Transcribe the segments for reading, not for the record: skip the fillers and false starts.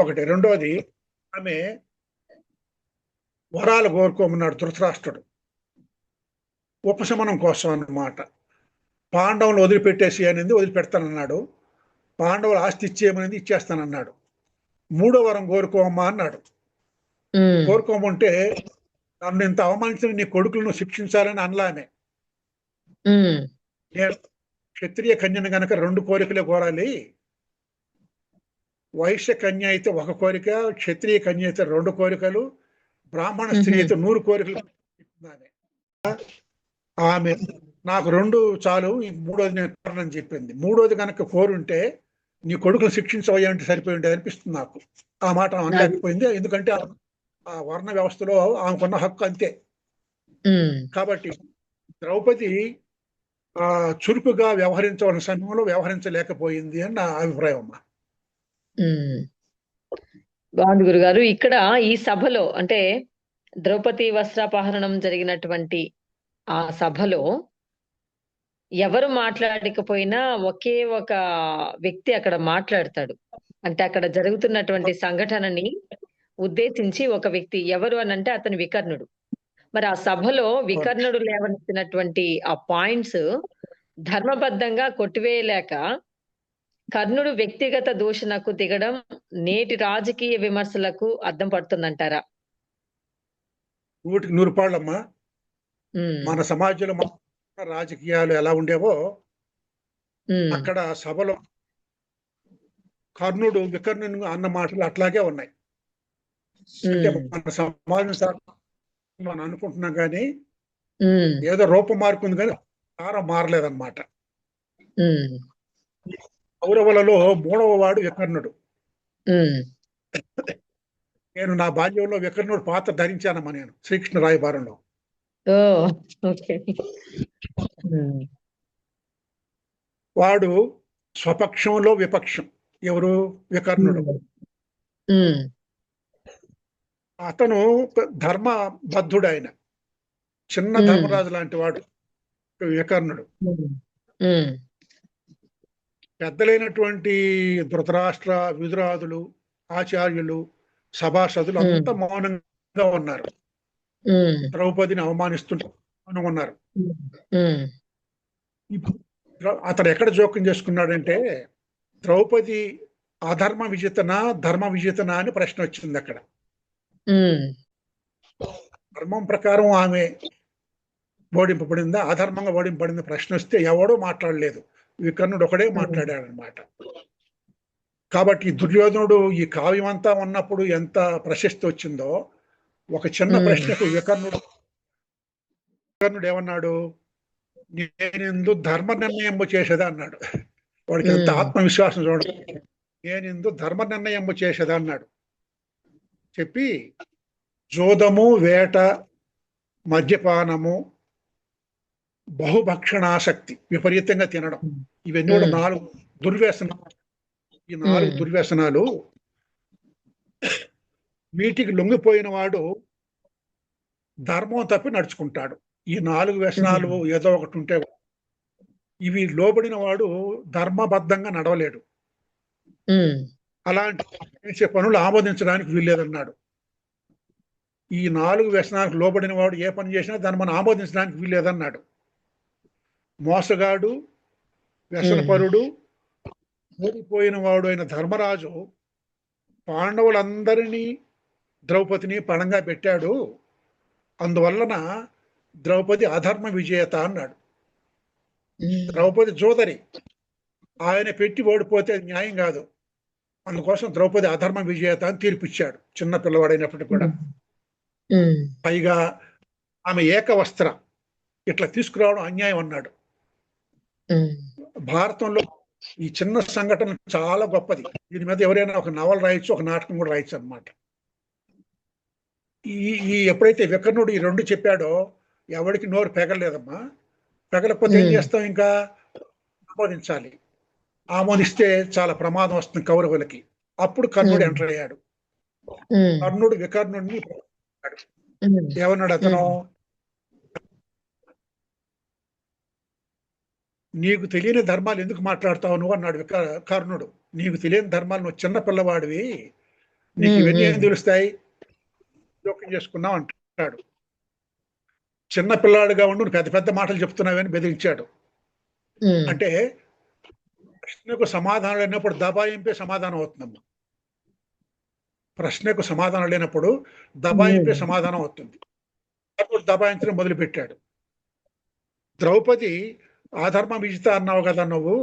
ఒకటి. రెండోది, ఆమె వరాలు కోరుకోమన్నాడు ధృతరాష్ట్రుడు, ఉపశమనం కోసం అన్నమాట. పాండవులు వదిలిపెట్టేసి అనేది వదిలిపెడతానన్నాడు. పాండవులు ఆస్తి ఇచ్చేయమనేది ఇచ్చేస్తానన్నాడు. మూడో వరం కోరుకోమ్మా అన్నాడు. కోరుకోమంటే, నన్ను ఇంత అవమానించిన నీ కొడుకులను శిక్షించాలని అనలానే. నేను క్షత్రియ కన్యను గనక 2 కోరికలే కోరాలి. వైశ్య కన్య అయితే 1 కోరిక, క్షత్రియ కన్య అయితే 2 కోరికలు, బ్రాహ్మణ స్త్రీ అయితే 100 కోరికలు. ఆమె నాకు 2 చాలు, ఈ మూడోది నేను కోరనని చెప్పింది. మూడోది కనుక కోరుంటే నీ కొడుకులు శిక్షించవయ్యా అంటే సరిపోయి ఉంటే అనిపిస్తుంది నాకు. ఆ మాట అనలేకపోయింది. ఎందుకంటే ఆ వర్ణ వ్యవస్థలో ఆమెకున్న హక్కు అంతే. కాబట్టి ద్రౌపది చురుకుగా వ్యవహరించవలసిన సమయంలో వ్యవహరించలేకపోయింది అని నా అభిప్రాయం అమ్మా. బాగుంది గురుగారు. ఇక్కడ ఈ సభలో అంటే ద్రౌపది వస్త్రాపహరణం జరిగినటువంటి ఆ సభలో ఎవరు మాట్లాడకపోయినా ఒకే ఒక వ్యక్తి అక్కడ మాట్లాడతాడు. అంటే అక్కడ జరుగుతున్నటువంటి సంఘటనని ఉద్దేశించి ఒక వ్యక్తి ఎవరు అని అంటే అతను వికర్ణుడు. మరి ఆ సభలో వికర్ణుడు లేవనెత్తినటువంటి ఆ పాయింట్స్ ధర్మబద్ధంగా కొట్టివేయలేక కర్ణుడు వ్యక్తిగత దూషణకు దిగడం నేటి రాజకీయ విమర్శలకు అద్దం పడుతుందంటారా? 100కి 100 పాళ్ళమ్మా. మన సమాజంలో రాజకీయాలు ఎలా ఉండేవో అక్కడ సభలో కర్ణుడు వికర్ణుని అన్న మాటలు అట్లాగే ఉన్నాయి. అంటే మన సమాజం మనం అనుకుంటున్నాం కానీ ఏదో రూపం మారుకుంది కానీ సారం మారలేదన్నమాట. కౌరవులలో 3వ వాడు వికర్ణుడు. నేను నా బాల్యంలో వికర్ణుడు పాత్ర ధరించానమ్మా నేను శ్రీకృష్ణ రాయబారంలో. వాడు స్వపక్షంలో విపక్షం. ఎవరు? వికర్ణుడు. అతను ధర్మబద్ధుడు, ఆయన చిన్న ధర్మరాజు లాంటి వాడు వికర్ణుడు. పెద్దలైనటువంటి ధృతరాష్ట్ర, విదురాదులు, ఆచార్యులు, సభాసదులు అంతా మౌనంగా ఉన్నారు. ద్రౌపదిని అవమానిస్తుంటే ఉన్నారు. అతను ఎక్కడ జోక్యం చేసుకున్నాడంటే, ద్రౌపది అధర్మ విజేతనా ధర్మ విజేతనా అని ప్రశ్న వచ్చింది అక్కడ. ధర్మం ప్రకారం ఆమె ఓడింపబడిందా, అధర్మంగా ఓడింపబడిందా ప్రశ్న వస్తే ఎవడో మాట్లాడలేదు. వికర్ణుడు ఒకడే మాట్లాడాడనమాట. కాబట్టి దుర్యోధనుడు ఈ కావ్యం అంతా ఉన్నప్పుడు ఎంత ప్రశస్తి వచ్చిందో, ఒక చిన్న ప్రశ్నకు వికర్ణుడు ఏమన్నాడు? నేనెందు ధర్మ నిర్ణయం చేసేదా అన్నాడు. వాడికి ఎంత ఆత్మవిశ్వాసం చూడండి. నేనెందు ధర్మ నిర్ణయం చేసేదా అన్నాడు. చెప్పి జోదము, వేట, మద్యపానము, బహుభక్షణాసక్తి, విపరీతంగా తినడం, ఇవన్నీ కూడా 4 దుర్వ్యసనాలు. ఈ 4 దుర్వ్యసనాలు వీటికి లొంగిపోయిన వాడు ధర్మం తప్పి నడుచుకుంటాడు. ఈ 4 వ్యసనాలు ఏదో ఒకటి ఉంటే ఇవి లోబడిన వాడు ధర్మబద్ధంగా నడవలేడు. అలాంటి చేసే పనులు ఆమోదించడానికి వీల్లేదన్నాడు. ఈ 4 వ్యసనాలకు లోబడిన వాడు ఏ పని చేసినా దాన్ని మనం ఆమోదించడానికి వీల్లేదన్నాడు. మోసగాడు, వ్యసనపరుడు, ఓడిపోయిన వాడు అయిన ధర్మరాజు పాండవులందరినీ ద్రౌపదిని పణంగా పెట్టాడు. అందువలన ద్రౌపది అధర్మ విజేత అన్నాడు. ద్రౌపది జోదరి, ఆయన పెట్టి ఓడిపోతే న్యాయం కాదు. అందుకోసం ద్రౌపది అధర్మ విజేత అని తీర్పిచ్చాడు, చిన్న పిల్లవాడైనప్పటికీ కూడా. పైగా ఆమె ఏకవస్త్ర ఇట్లా తీసుకురావడం అన్యాయం అన్నాడు. భారతంలో ఈ చిన్న సంఘటన చాలా గొప్పది. దీని మీద ఎవరైనా ఒక నవల రాయొచ్చు, ఒక నాటకం కూడా రాయొచ్చు అన్నమాట. ఈ ఎప్పుడైతే వికర్ణుడు ఈ 2 చెప్పాడో ఎవరికి నోరు పెగలేదమ్మా. పెగలకపోతే ఏం చేస్తాం? ఇంకా ఆమోదించాలి. ఆమోదిస్తే చాలా ప్రమాదం వస్తుంది కౌరవులకి. అప్పుడు కర్ణుడు ఎంటర్ అయ్యాడు. కర్ణుడు వికర్ణుడిని ఏమన్నాడు? అతను, నీకు తెలియని ధర్మాలు ఎందుకు మాట్లాడతావు నువ్వు అన్నాడు కర్ణుడు. నీకు తెలియని ధర్మాలు, నువ్వు చిన్న పిల్లవాడివి, నీకు ఉమ్, ఇవన్నీ ఏం ఉమ్, తెలుస్తాయి, జోక్యం చేసుకున్నావు అంటాడు. చిన్న పిల్లాడుగా ఉండు నువ్వు పెద్ద పెద్ద మాటలు చెప్తున్నావని బెదిరించాడు. ఉమ్, అంటే ప్రశ్నకు సమాధానం లేనప్పుడు దబాయింపే సమాధానం అవుతుందమ్మా. ప్రశ్నకు సమాధానం లేనప్పుడు దబాయింపే ఉమ్, సమాధానం అవుతుంది. అప్పుడు దబాయించడం మొదలుపెట్టాడు. ద్రౌపది ఆధర్మ విజిత అన్నావు కదా నువ్వు,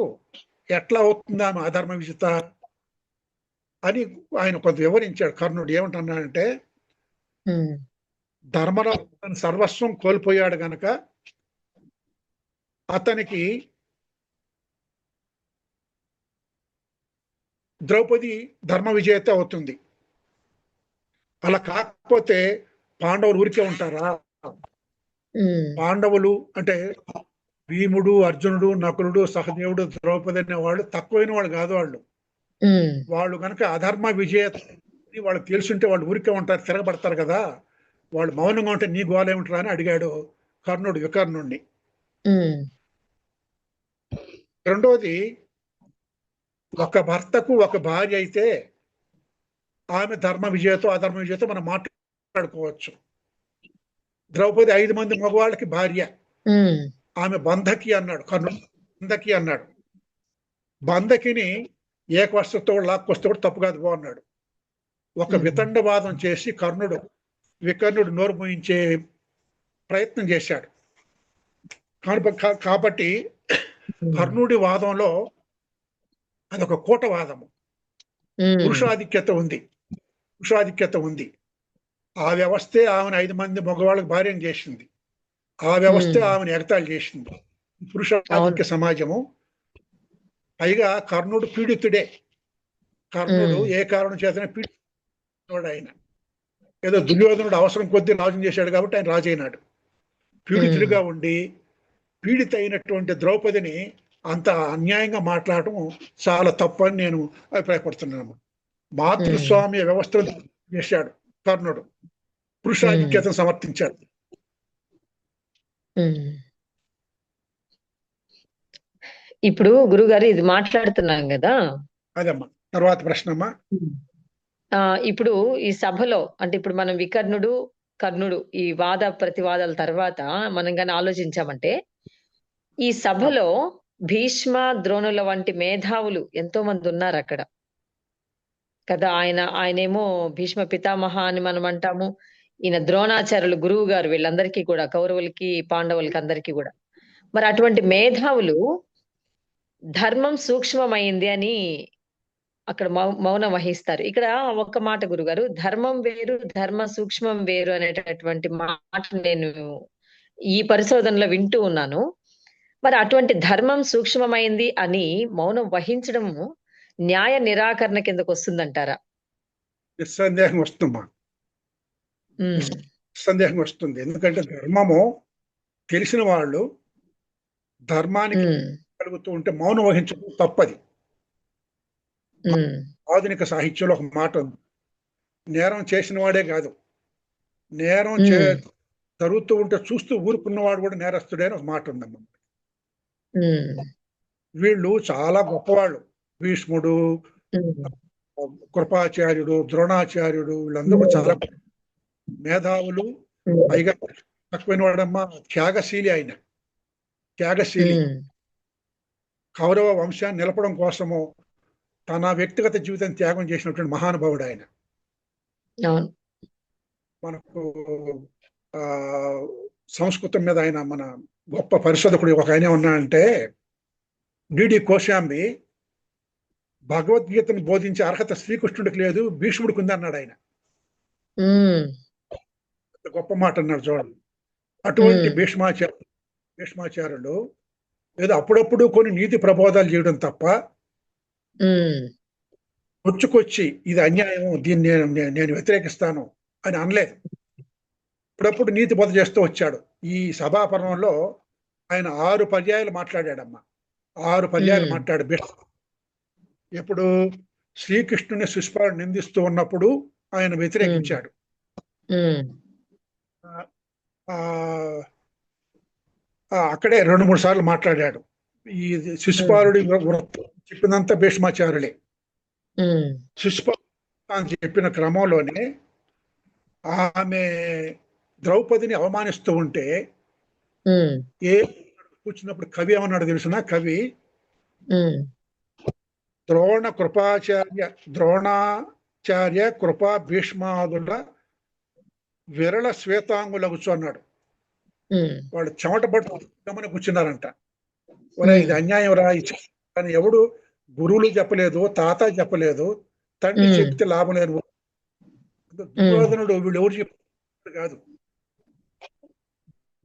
ఎట్లా అవుతుంది ఆమె ఆధర్మ విజిత అని ఆయన కొంత వివరించాడు. కర్ణుడు ఏమంటున్నాడంటే, ఉమ్, ధర్మరాజు తన సర్వస్వం కోల్పోయాడు గనక అతనికి ద్రౌపది ధర్మ విజేత అవుతుంది. అలా కాకపోతే పాండవులు ఊరికే ఉంటారా? ఉమ్, పాండవులు అంటే భీముడు, అర్జునుడు, నకులుడు, సహదేవుడు, ద్రౌపది అనే వాళ్ళు తక్కువైన వాళ్ళు కాదు. వాళ్ళు ఉమ్, వాళ్ళు కనుక అధర్మ విజేత అని వాళ్ళకి తెలుసుంటే వాళ్ళు ఊరికే ఉంటారు, తిరగబడతారు కదా. వాళ్ళు మౌనంగా ఉంటే నీ గోల ఏమిట్రా అని అడిగాడు కర్ణుడు వికర్ణుడిని. ఉమ్, రెండోది, ఒక భర్తకు ఒక భార్య అయితే ఆమె ధర్మ విజేతో అధర్మ విజేతో మనం మాట్లాడుకోవచ్చు. ద్రౌపది 5 మంది మగవాళ్ళకి భార్య, ఉమ్, ఆమె బంధకి అన్నాడు కర్ణుడు. బంధకి అన్నాడు. బంధకిని ఏకవస్త్రతో లాక్కొస్తే కూడా తప్పు కాదు అన్నాడు. ఒక ఉమ్, వితండవాదం చేసి వికర్ణుడు నోరు మూయించే ప్రయత్నం చేశాడు. కాబట్టి ఉమ్, కర్ణుడి వాదంలో అదొక కూటవాదము. ఉమ్, పురుషాధిక్యత ఉంది. ఆ వ్యవస్థే ఆమెను 5 మంది మగవాళ్ళకి భార్యను చేసింది. ఆ వ్యవస్థే ఉమ్, ఆమెను ఎగతాళి చేసింది. అవును. పురుషాధిక్య సమాజము. పైగా కర్ణుడు పీడితుడే. కర్ణుడు ఉమ్, ఏ కారణం చేతనే పీడితుడు. ఆయన ఏదో దుర్యోధనుడు అవసరం కొద్దీ రాజు చేశాడు కాబట్టి ఆయన రాజు అయినాడు. ఉమ్, పీడితుడిగా ఉండి పీడిత అయినటువంటి ద్రౌపదిని అంత అన్యాయంగా మాట్లాడటం చాలా తప్పని నేను అభిప్రాయపడుతున్నాను. ఉమ్, మాతృస్వామ్య వ్యవస్థను చేశాడు కర్ణుడు, ఉమ్, పురుషాధిక్యతను సమర్థించాడు. ఉమ్. ఇప్పుడు గురుగారు ఇది మాట్లాడుతున్నాం కదా. అదమ్మా తర్వాత ప్రశ్నమ్మా. ఆ ఇప్పుడు ఈ సభలో అంటే ఇప్పుడు మనం కర్ణుడు ఈ వాద ప్రతివాదాల తర్వాత మనం గాని ఆలోచించామంటే ఈ సభలో భీష్మ ద్రోణుల వంటి మేధావులు ఎంతో మంది ఉన్నారు అక్కడ కదా. ఆయనేమో భీష్మ పితామహ అని మనం అంటాము. ఈయన ద్రోణాచార్యులు గురువు గారు, వీళ్ళందరికీ కూడా కౌరవులకి పాండవులకి అందరికీ కూడా. మరి అటువంటి మేధావులు ధర్మం సూక్ష్మమైంది అని అక్కడ మౌనం వహిస్తారు. ఇక్కడ ఒక్క మాట గురుగారు, ధర్మం వేరు ధర్మ సూక్ష్మం వేరు అనేటటువంటి మాట నేను ఈ పరిశోధనలో వింటూ ఉన్నాను. మరి అటువంటి ధర్మం సూక్ష్మమైంది అని మౌనం వహించడము న్యాయ నిరాకరణ కిందకు వస్తుందంటారా? నిస్సందేహం వస్తుందమ్మా. ఉమ్, సందేహం వస్తుంది. ఎందుకంటే ధర్మము తెలిసిన వాళ్ళు ధర్మానికి ఉమ్, కలుగుతూ ఉంటే మౌనం వహించడం తప్పది. ఉమ్, ఆధునిక సాహిత్యంలో ఒక మాట ఉంది, నేరం చేసిన వాడే కాదు, నేరం ఉమ్, జరుగుతూ ఉంటే చూస్తూ ఊరుకున్నవాడు కూడా నేరస్తుడే అని ఒక మాట ఉందమ్మా. ఉమ్, వీళ్ళు చాలా గొప్పవాళ్ళు. భీష్ముడు, ఉమ్, కృపాచార్యుడు, ద్రోణాచార్యుడు, వీళ్ళందరూ కూడా చాలా మేధావులు. పైగా తక్కువైన వాడమ్మా, త్యాగశీలి. ఆయన త్యాగశీలి. ఉమ్, కౌరవ వంశాన్ని నిలపడం కోసము తన వ్యక్తిగత జీవితం త్యాగం చేసినటువంటి మహానుభావుడు ఆయన. అవును. మనకు ఆ సంస్కృతం మీద ఆయన మన గొప్ప పరిశోధకుడు ఒక ఆయన ఉన్నాడంటే, డిడి కోశాంబి భగవద్గీతను బోధించే అర్హత శ్రీకృష్ణుడికి లేదు, భీష్ముడికి ఉంది అన్నాడు ఆయన. ఉమ్, గొప్ప మాట అన్నాడు చూడండి. అటువంటి ఉమ్, భీష్మాచార్యులు ఏదో అప్పుడప్పుడు కొన్ని నీతి ప్రబోధాలు చేయడం తప్ప ఉమ్, వచ్చుకొచ్చి ఇది అన్యాయం, దీన్ని నేను వ్యతిరేకిస్తాను అని అనలేదు. అప్పుడప్పుడు నీతి బోధ చేస్తూ వచ్చాడు. ఈ సభాపర్వంలో ఆయన 6 పర్యాయాలు మాట్లాడాడమ్మా. 6 పర్యాయాలు మాట్లాడు. ఎప్పుడు శ్రీకృష్ణుని శిష్యులను నిందిస్తూ ఉన్నప్పుడు ఆయన వ్యతిరేకించాడు. అక్కడే 2-3 సార్లు మాట్లాడాడు. ఈ శిశుపాలుడి వృత్తం చెప్పినంత భీష్మాచార్యులే. శిశుపాలు అని చెప్పిన క్రమంలోనే ఆమె ద్రౌపదిని అవమానిస్తూ ఉంటే ఏ కూర్చున్నప్పుడు కవి ఏమన్నాడు తెలుసునా? కవి ద్రోణాచార్య కృపా భీష్మాదుల విరళ శ్వేతాంగులగుచు అన్నాడు. వాళ్ళు చెమట పట్టుమని కూర్చున్నారంట. ఒరే ఇది అన్యాయం రా, కానీ ఎవడు గురువులు చెప్పలేదు, తాత చెప్పలేదు, తండ్రి చెప్తే లాభం లేదు. దుర్యోధనుడు వీళ్ళు ఎవరు చెప్పారు కాదు.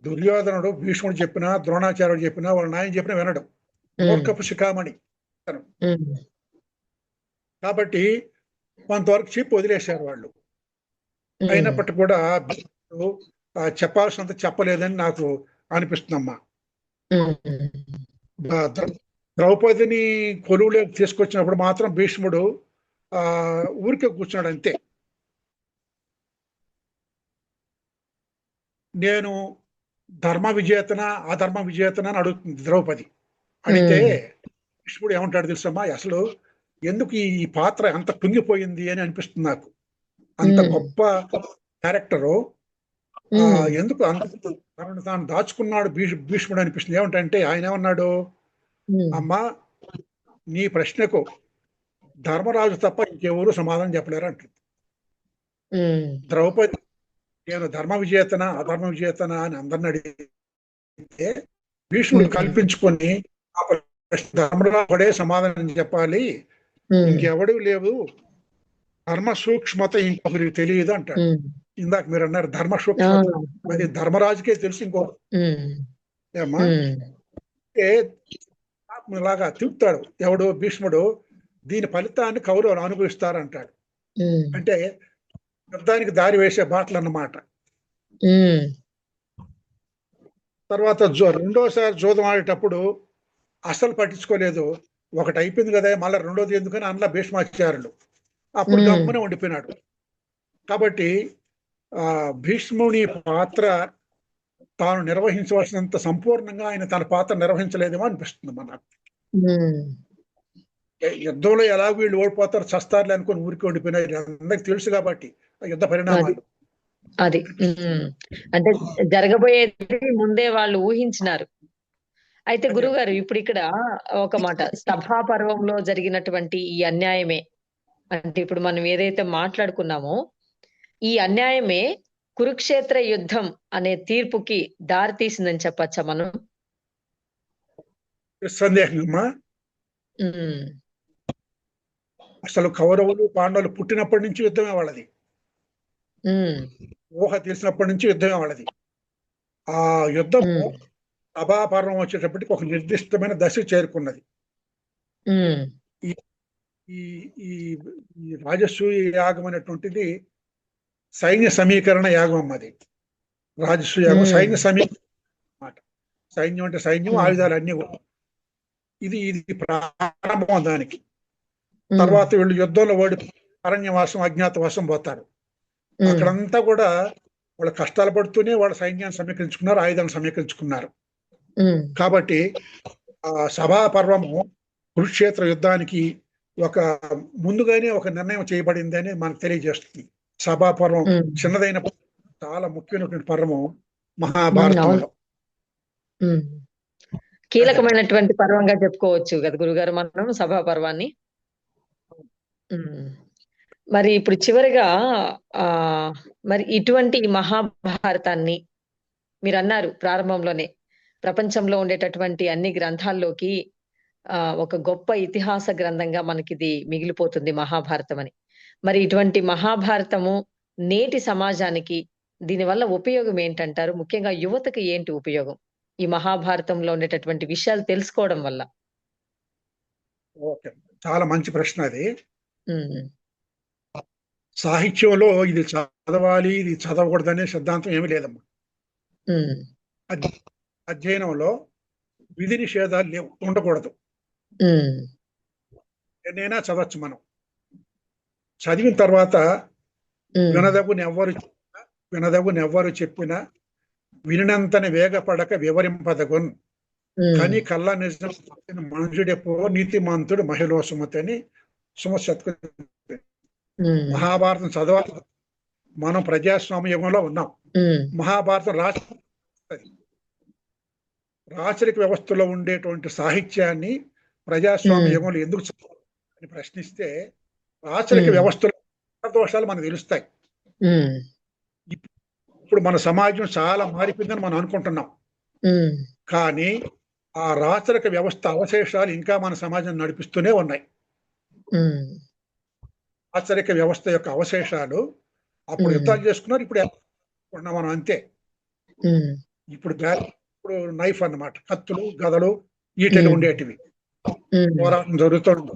దుర్యోధనుడు భీష్ముడు చెప్పినా, ద్రోణాచార్యుడు చెప్పినా, వాళ్ళ నాయన చెప్పినా వినడం. మూర్ఖపు శిఖామణి. కాబట్టి కొంతవరకు చెప్పి వదిలేశారు వాళ్ళు. అయినప్పటికీ కూడా చెప్పాల్సినంత చెప్పలేదని నాకు అనిపిస్తుందమ్మా. ద్రౌపదిని కొలువులోకి తీసుకొచ్చినప్పుడు మాత్రం భీష్ముడు ఊరికే కూర్చున్నాడు అంతే. నేను ధర్మ విజేతన అధర్మ విజేతన అని అడుగుతుంది ద్రౌపది. అడిగితే భీష్ముడు ఏమంటాడు తెలుసమ్మా, అసలు ఎందుకు ఈ పాత్ర అంత కుంగిపోయింది అని అనిపిస్తుంది నాకు. అంత గొప్ప క్యారెక్టరు ఎందుకు అంత తనను తాను దాచుకున్నాడు భీష్ముడు అనిపిస్తుంది. ఏమంటే ఆయన ఏమన్నాడు, అమ్మా నీ ప్రశ్నకు ధర్మరాజు తప్ప ఇంకెవరు సమాధానం చెప్పలేరు అంటుంది. ద్రౌపది నేను ధర్మ విజేతన అధర్మ విజేతన అని అందరిని అడిగితే భీష్ముడు కల్పించుకొని ధర్మరాజుడే సమాధానం చెప్పాలి, ఇంకెవడు లేవు, ధర్మ సూక్ష్మత ఇంకొకరికి తెలియదు అంటాడు. ఇందాక మీరు అన్నారు ధర్మ సూక్ష్మత, అది ధర్మరాజుకే తెలుసు. ఇంకో ఏమా లాగా తిప్పుతాడు ఎవడు భీష్ముడు, దీని ఫలితాన్ని కౌరవులు అనుభవిస్తారంటాడు. అంటే యుద్ధానికి దారి వేసే బాటలు అన్నమాట. తర్వాత రెండోసారి జూదం ఆడేటప్పుడు అసలు పట్టించుకోలేదు. ఒకటి అయిపోయింది కదా మళ్ళీ రెండోది ఎందుకని అందులో భీష్మాచార్యులు అప్పుడు గమ్మున ఉండిపోయినాడు. కాబట్టి భీష్ముని పాత్ర తాను నిర్వహించవలసినంత సంపూర్ణంగా ఆయన తన పాత్ర నిర్వహించలేదేమో అనిపిస్తుంది మనకు. యుద్ధంలో ఎలా వీళ్ళు ఓడిపోతారు చస్తారులే అనుకుని ఊరికి ఉండిపోయినారు, అందరికి తెలుసు కాబట్టి యుద్ధ పరిణామాలు. అది అంటే జరగబోయేది ముందే వాళ్ళు ఊహించినారు. అయితే గురుగారు ఇప్పుడు ఇక్కడ ఒక మాట, సభా పర్వంలో జరిగినటువంటి ఈ అన్యాయమే అంటే ఇప్పుడు మనం ఏదైతే మాట్లాడుకున్నామో ఈ అన్యాయమే కురుక్షేత్ర యుద్ధం అనే తీర్పుకి దారి తీసిందని చెప్పచ్చా మనం? సందేహమా? అసలు కౌరవులు పాండవులు పుట్టినప్పటి నుంచి యుద్ధమే వాళ్ళది, ఊహ తెలిసినప్పటి నుంచి యుద్ధమే వాళ్ళది. ఆ యుద్ధం సభాపర్వం వచ్చేటప్పటికి ఒక నిర్దిష్టమైన దశ చేరుకున్నది. ఈ రాజసూయ యాగం అనేటువంటిది సైన్య సమీకరణ యాగం అన్నది. రాజసూయ యాగం సైన్య సమీకరణ అన్నమాట. సైన్యం అంటే సైన్యం, ఆయుధాలు అన్ని. ఇది ప్రారంభం దానికి. తర్వాత వీళ్ళు యుద్ధంలో ఓడి అరణ్యవాసం అజ్ఞాతవాసం పోతారు. అక్కడంతా కూడా వాళ్ళ కష్టాలు పడుతూనే వాళ్ళ సైన్యాన్ని సమీకరించుకున్నారు, ఆయుధాలను సమీకరించుకున్నారు. కాబట్టి ఆ సభా పర్వము కురుక్షేత్ర యుద్ధానికి ఒక ముందుగానే ఒక నిర్ణయం చేయబడింది అని మనకు తెలియజేస్తుంది. సభా పర్వం చిన్నదైన చాలా ముఖ్యమైనటువంటి పర్వం మహాభారతంలో. కీలకమైనటువంటి పర్వంగా చెప్పుకోవచ్చు కదా గురుగారు మనం సభా పర్వాన్ని. మరి ఇప్పుడు చివరిగా మరి ఇటువంటి మహాభారతాన్ని మీరు అన్నారు ప్రారంభంలోనే ప్రపంచంలో ఉండేటటువంటి అన్ని గ్రంథాల్లోకి ఒక గొప్ప ఇతిహాస గ్రంథంగా మనకిది మిగిలిపోతుంది మహాభారతం అని. మరి ఇటువంటి మహాభారతము నేటి సమాజానికి దీనివల్ల ఉపయోగం ఏంటంటారు? ముఖ్యంగా యువతకి ఏంటి ఉపయోగం ఈ మహాభారతంలో ఉండేటటువంటి విషయాలు తెలుసుకోవడం వల్ల? ఓకే, చాలా మంచి ప్రశ్న అది. సాహిత్యంలో ఇది చదవాలి ఇది చదవకూడదనే సిద్ధాంతం ఏమీ లేదమ్మా. అధ్యయనంలో విధి నిషేధాలు లేవు, ఉండకూడదు. ఎన్నైనా చదవచ్చు మనం. చదివిన తర్వాత వినదగునెవ్వరు చెప్పినా వినంతని వేగపడక వివరింపదగున్ కానీ కల్లా నిజం మనుషుడెపో నీతిమంతుడు మహిళ సుమతి అని సుమశతకు. ఉమ్, మహాభారతం చదవాలి. మనం ప్రజాస్వామ్య యుగంలో ఉన్నాం. ఉమ్, మహాభారతం రాచరిక వ్యవస్థలో ఉండేటువంటి సాహిత్యాన్ని ప్రజాస్వామ్య ఉమ్, యుగంలో ఎందుకు చదవాలి అని ప్రశ్నిస్తే రాచరిక ఉమ్, వ్యవస్థలో దోషాలు మనకు తెలుస్తాయి. ఉమ్, ఇప్పుడు మన సమాజం చాలా మారిపోయిందని మనం అనుకుంటున్నాం, ఉమ్, కానీ ఆ రాచరిక వ్యవస్థ అవశేషాలు ఇంకా మన సమాజం నడిపిస్తూనే ఉన్నాయి. ఉమ్, రాచరిక వ్యవస్థ యొక్క అవశేషాలు అప్పుడు ఉమ్, యుద్ధాలు చేసుకున్నారు, ఇప్పుడు ఉన్నాం మనం అంతే. ఉమ్, ఇప్పుడు ఇప్పుడు నైఫ్ అన్నమాట, కత్తులు గదలు ఈటెలు ఉమ్, ఉండేటివి. ఉమ్, పోరాటం జరుగుతుంది,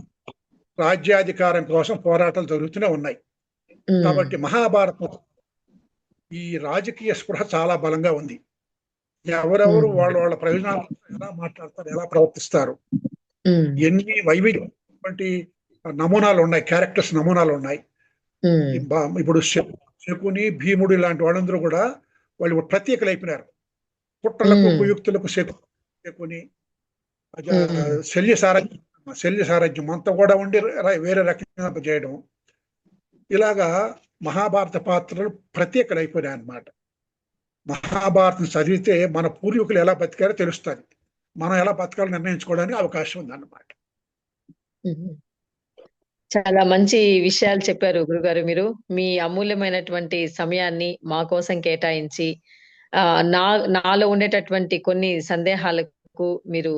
రాజ్యాధికారం కోసం పోరాటాలు జరుగుతూనే ఉన్నాయి. ఉమ్, కాబట్టి మహాభారతం ఈ రాజకీయ స్పృహ చాలా బలంగా ఉంది. ఎవరెవరు ఉమ్, వాళ్ళ వాళ్ళ ప్రయోజనాల కోసం ఎలా మాట్లాడతారు, ఎలా ప్రవర్తిస్తారు, ఉమ్, ఎన్ని వైవిధ్యమైనటువంటి నమూనాలు ఉన్నాయి, క్యారెక్టర్స్ నమూనాలు ఉన్నాయి. ఉమ్, ఇప్పుడు శకుని భీముడు ఇలాంటి వాళ్ళందరూ కూడా వాళ్ళు ప్రత్యేకలు అయిపోయినారు. కుట్రలకు ఉమ్, కుయుక్తులకు శకుని, ఉమ్, శల్య సారథ్యం అంతా కూడా ఉండి వేరే రకంగా చేయడం, ఇలాగా మహాభారత పాత్రలు ప్రత్యేకలు అయిపోయినాయి అన్నమాట. మహాభారతం చదివితే మన పూర్వీకులు ఎలా బతికారో తెలుస్తుంది, మనం ఎలా బతకాలో నిర్ణయించుకోవడానికి అవకాశం ఉంది అన్నమాట. ఉమ్. చాలా మంచి విషయాలు చెప్పారు గురుగారు. మీరు మీ అమూల్యమైనటువంటి సమయాన్ని మా కోసం కేటాయించి ఆ నాలో ఉండేటటువంటి కొన్ని సందేహాలకు మీరు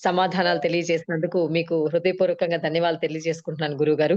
సమాధానాలు తెలియజేసినందుకు మీకు హృదయపూర్వకంగా ధన్యవాదాలు తెలియజేసుకుంటున్నాను గురుగారు.